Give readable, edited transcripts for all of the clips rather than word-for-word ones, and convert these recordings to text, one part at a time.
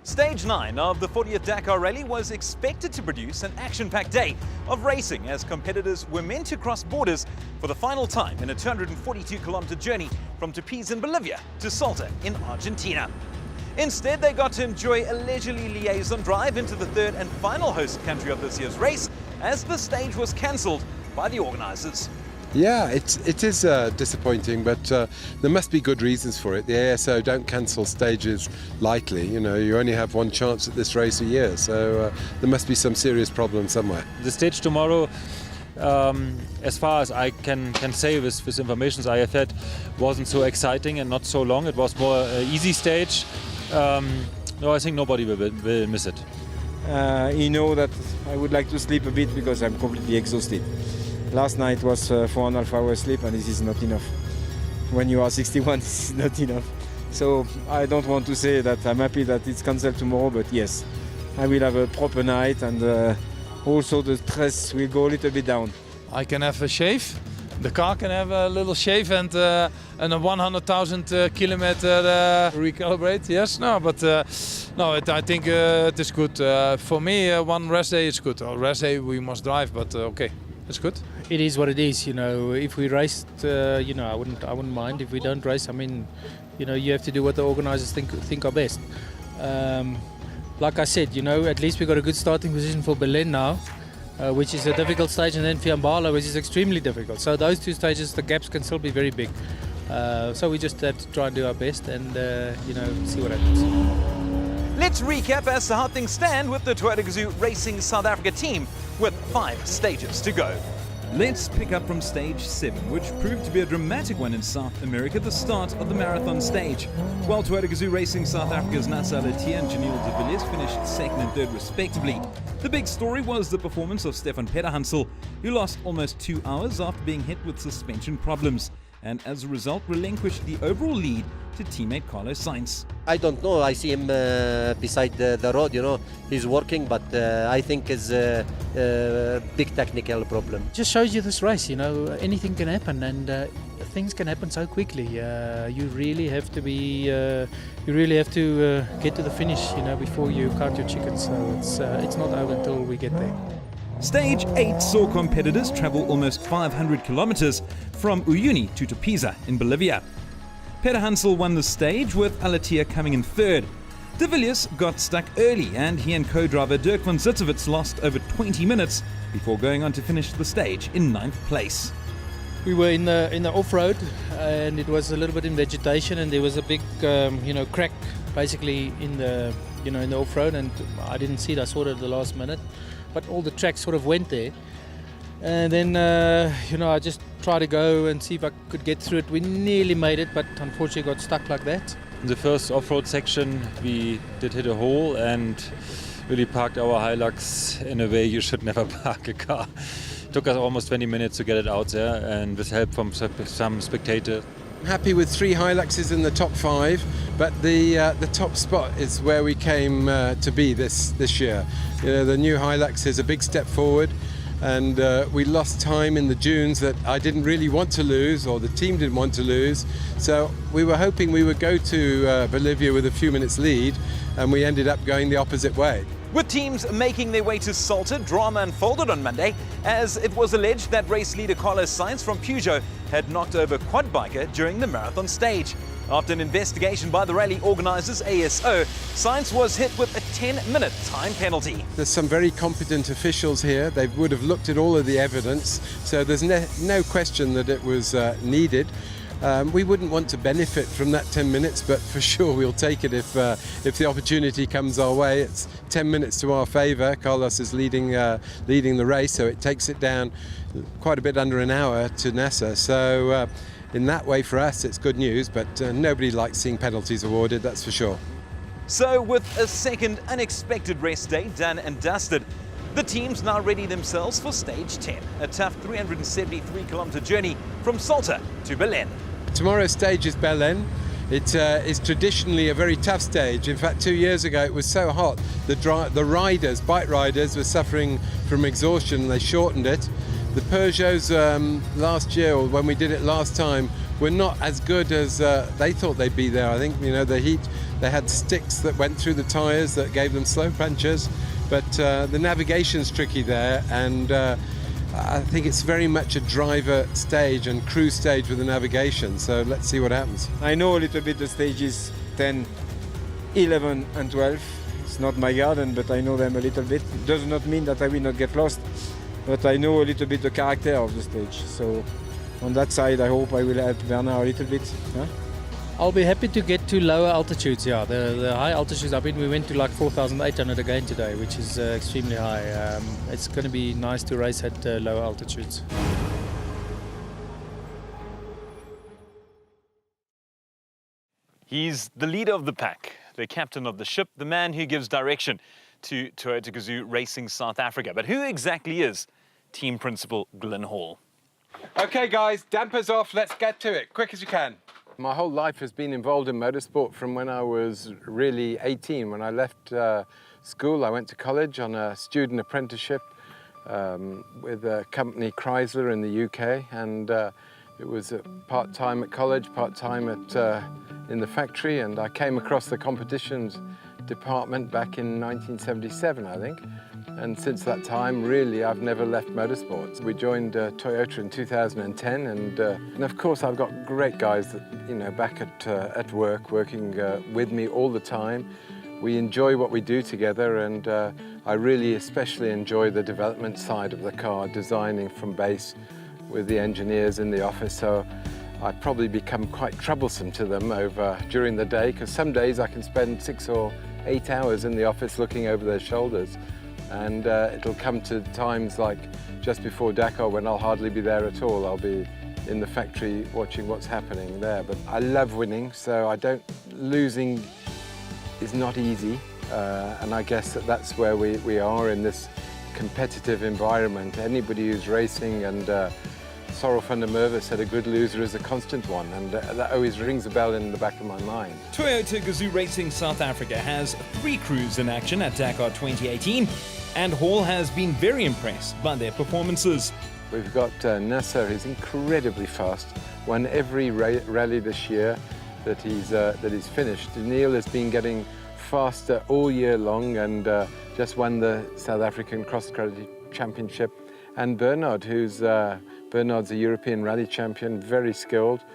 Stage 9 of the 40th Dakar Rally was expected to produce an action-packed day of racing as competitors were meant to cross borders for the final time in a 242-kilometer journey from Tepiz in Bolivia to Salta in Argentina. Instead, they got to enjoy a leisurely liaison drive into the third and final host country of this year's race as the stage was cancelled by the organisers. Yeah, it is disappointing, but there must be good reasons for it. The ASO don't cancel stages lightly. You know, you only have one chance at this race a year, so there must be some serious problem somewhere. The stage tomorrow, as far as I can say with information I have had, wasn't so exciting and not so long. It was more easy stage. No, I think nobody will miss it. You know that I would like to sleep a bit because I'm completely exhausted. Last night was 4.5 hours sleep, and this is not enough. When you are 61, this is not enough. So I don't want to say that I'm happy that it's cancelled tomorrow, but yes, I will have a proper night, and also the stress will go a little bit down. I can have a shave. The car can have a little shave and a 100,000 kilometer recalibrate. Yes, no, but no, I think it is good. For me, one rest day is good. Or rest day we must drive, but okay. It's good. It is what it is, you know. If we raced, you know, I wouldn't mind. If we don't race, I mean, you know, you have to do what the organisers think are best. Like I said, you know, at least we got a good starting position for Berlin now, which is a difficult stage, and then Fiambala, which is extremely difficult. So those two stages, the gaps can still be very big. So we just have to try and do our best, and you know, see what happens. Let's recap as to how things stand with the Toyota Gazoo Racing South Africa team with 5 stages to go. Let's pick up from stage 7, which proved to be a dramatic one in South America, the start of the marathon stage. While Toyota Gazoo Racing South Africa's Natsa Latia and Janelle de Villiers finished 2nd and 3rd respectively. The big story was the performance of Stefan Pederhansel, who lost almost 2 hours after being hit with suspension problems, and as a result relinquished the overall lead to teammate Carlos Sainz. I don't know, I see him beside the road, you know, he's working, but I think it's a big technical problem. Just shows you this race, you know, anything can happen, and things can happen so quickly. You really have to be, get to the finish, you know, before you count your chickens. So it's not over until we get there. Stage 8 saw competitors travel almost 500 kilometers from Uyuni to Tepiz in Bolivia. Pederhansel won the stage with Alatia coming in 3rd. De Villiers got stuck early, and he and co-driver Dirk van Zitzewitz lost over 20 minutes before going on to finish the stage in 9th place. We were in the off-road, and it was a little bit in vegetation, and there was a big you know, crack basically in the off-road, and I didn't see it. I saw it at the last minute, but all the tracks sort of went there. And then, you know, I just tried to go and see if I could get through it. We nearly made it, but unfortunately got stuck like that. In the first off-road section, we did hit a hole and really parked our Hilux in a way you should never park a car. Took us almost 20 minutes to get it out there, and with help from some spectators. I'm happy with 3 Hiluxes in the top 5, but the top spot is where we came to be this year. You know, the new Hilux is a big step forward. And we lost time in the dunes that I didn't really want to lose, or the team didn't want to lose. So we were hoping we would go to Bolivia with a few minutes lead, and we ended up going the opposite way. With teams making their way to Salta, drama unfolded on Monday as it was alleged that race leader Carlos Sainz from Peugeot had knocked over a quad biker during the marathon stage. After an investigation by the rally organisers ASO, Sainz was hit with a 10-minute time penalty. There's some very competent officials here. They would have looked at all of the evidence, so there's no question that it was needed. We wouldn't want to benefit from that 10 minutes, but for sure we'll take it if the opportunity comes our way. It's 10 minutes to our favour. Carlos is leading the race, so it takes it down quite a bit under an hour to Nassa. So in that way, for us, it's good news, but nobody likes seeing penalties awarded, that's for sure. So with a second unexpected rest day done and dusted, the teams now ready themselves for stage 10, a tough 373-kilometer journey from Salta to Berlin. Tomorrow's stage is Berlin. It is traditionally a very tough stage. In fact, 2 years ago it was so hot, the bike riders were suffering from exhaustion, and they shortened it. The Peugeots last year, or when we did it last time, were not as good as they thought they'd be there. I think, you know, the They had sticks that went through the tyres that gave them slow punches, but the navigation's tricky there, and I think it's very much a driver stage and crew stage with the navigation, so let's see what happens. I know a little bit the stages 10, 11 and 12. It's not my garden, but I know them a little bit. It does not mean that I will not get lost, but I know a little bit the character of the stage. So on that side, I hope I will help Bernard a little bit. Huh? I'll be happy to get to lower altitudes, yeah. The high altitudes, we went to like 4,800 again today, which is extremely high. It's going to be nice to race at lower altitudes. He's the leader of the pack, the captain of the ship, the man who gives direction to Toyota Gazoo Racing South Africa. But who exactly is team principal Glyn Hall? Okay guys, dampers off, let's get to it, quick as you can. My whole life has been involved in motorsport from when I was really 18. When I left school, I went to college on a student apprenticeship with a company Chrysler in the UK, and it was part-time at college, part-time in the factory, and I came across the competitions department back in 1977, I think. And since that time, really, I've never left motorsports. We joined Toyota in 2010, and of course, I've got great guys that, you know, back at work, working with me all the time. We enjoy what we do together, and I really especially enjoy the development side of the car, designing from base with the engineers in the office. So I probably become quite troublesome to them during the day, because some days I can spend 6 or 8 hours in the office looking over their shoulders. And it'll come to times like just before Dakar when I'll hardly be there at all. I'll be in the factory watching what's happening there. But I love winning, so losing is not easy. And I guess that's where we are in this competitive environment. Anybody who's racing, and Sorrel van der Merwe said a good loser is a constant one, and that always rings a bell in the back of my mind. Toyota Gazoo Racing South Africa has 3 crews in action at Dakar 2018, and Hall has been very impressed by their performances. We've got Nasser, who's incredibly fast, won every rally this year that he's finished. Neil has been getting faster all year long, and just won the South African Cross-Country Championship. And Bernard, Bernard's a European rally champion, very skilled.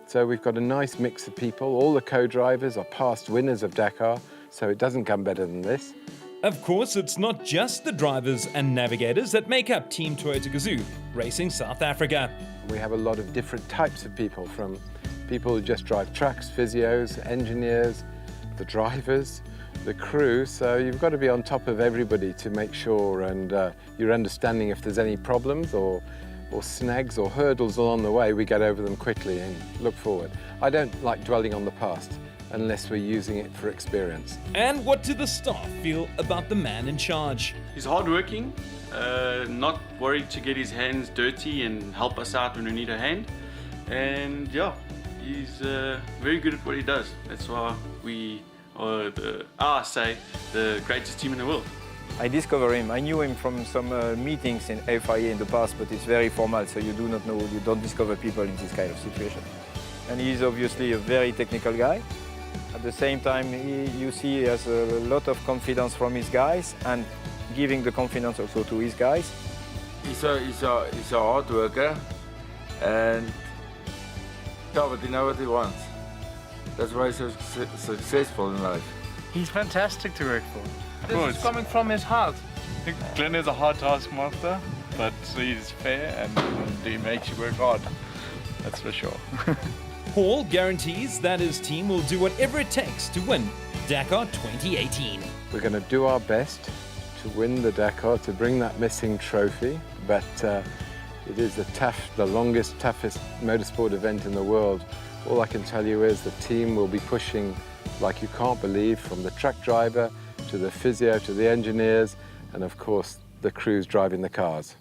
So we've got a nice mix of people. All the co-drivers are past winners of Dakar, so it doesn't come better than this. Of course, it's not just the drivers and navigators that make up Team Toyota Gazoo Racing South Africa. We have a lot of different types of people, from people who just drive trucks, physios, engineers, the drivers, the crew. So you've got to be on top of everybody to make sure, and you're understanding if there's any problems or snags or hurdles along the way, we get over them quickly and look forward. I don't like dwelling on the past unless we're using it for experience. And what do the staff feel about the man in charge? He's hardworking, not worried to get his hands dirty and help us out when we need a hand. And yeah, he's very good at what he does. That's why we are the greatest team in the world. I discovered him. I knew him from some meetings in FIA in the past, but it's very formal, so you don't discover people in this kind of situation. And he's obviously a very technical guy. At the same time, you see he has a lot of confidence from his guys, and giving the confidence also to his guys. He's a hard worker, and but he knows what he wants. That's why he's so successful in life. He's fantastic to work for. This is coming from his heart. Glyn is a hard taskmaster, but he's fair and he makes you work hard. That's for sure. Hall guarantees that his team will do whatever it takes to win Dakar 2018. We're going to do our best to win the Dakar, to bring that missing trophy, but it is the longest, toughest motorsport event in the world. All I can tell you is the team will be pushing like you can't believe, from the truck driver to the physio to the engineers, and of course the crews driving the cars.